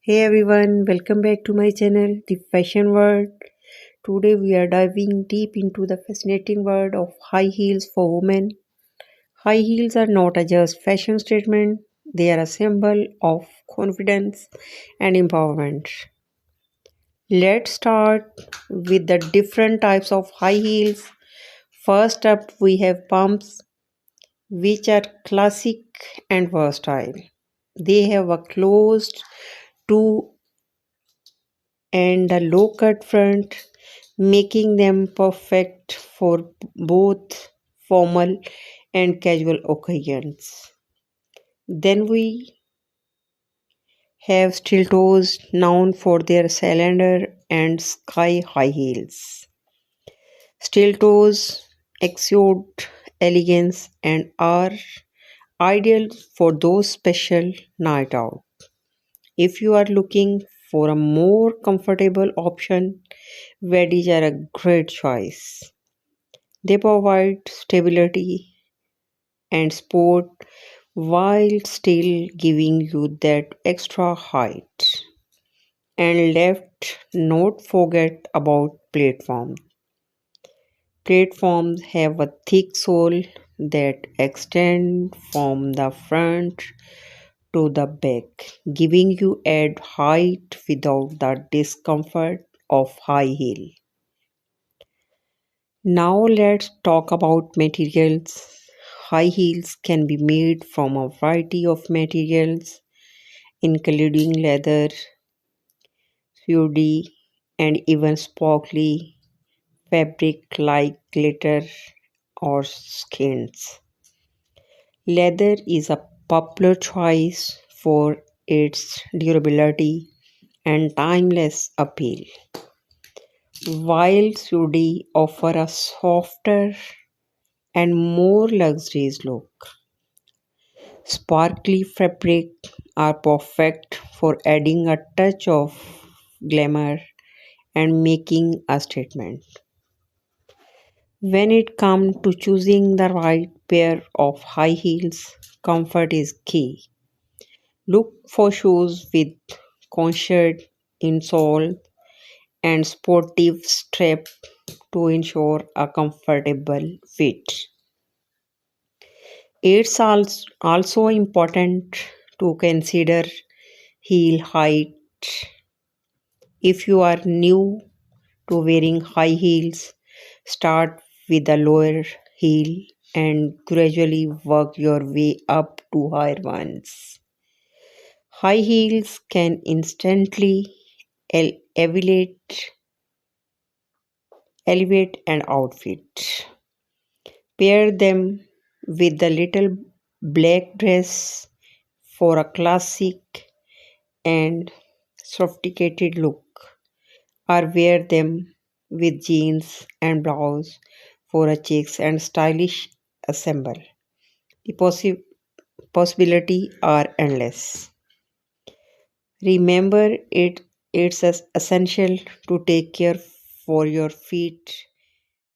Hey everyone, welcome back to my channel, The Fashion World. Today we are diving deep into the fascinating world of high heels for women. High heels are not a just fashion statement, they are a symbol of confidence and empowerment. Let's start with the different types of high heels. First up, we have pumps, which are classic and versatile. They have a closed toe and a low cut front, making them perfect for both formal and casual occasions. Then we have stilettos, known for their cylinder and sky high heels. Stilettos exude elegance and are ideal for those special night out. If you are looking for a more comfortable option, Weddies are a great choice. They provide stability and support while still giving you that extra height. And left, not forget about platforms. Platforms have a thick sole that extend from the front to the back, giving you added height without the discomfort of high heel. Now let's talk about materials. High heels can be made from a variety of materials, including leather, suede, and even sparkly fabric like glitter or skins. Leather is a popular choice for its durability and timeless appeal, while suede offer a softer and more luxurious look. Sparkly fabric are perfect for adding a touch of glamour and making a statement. When it comes to choosing the right pair of high heels, comfort is key. Look for shoes with concealed insole and sportive strap to ensure a comfortable fit. It's also important to consider heel height. If you are new to wearing high heels, start with a lower heel and gradually work your way up to higher ones. High heels can instantly elevate an outfit. Pair them with the little black dress for a classic and sophisticated look, or wear them with jeans and blouse for a chic and stylish ensemble. The possibility are endless. Remember, it's essential to take care for your feet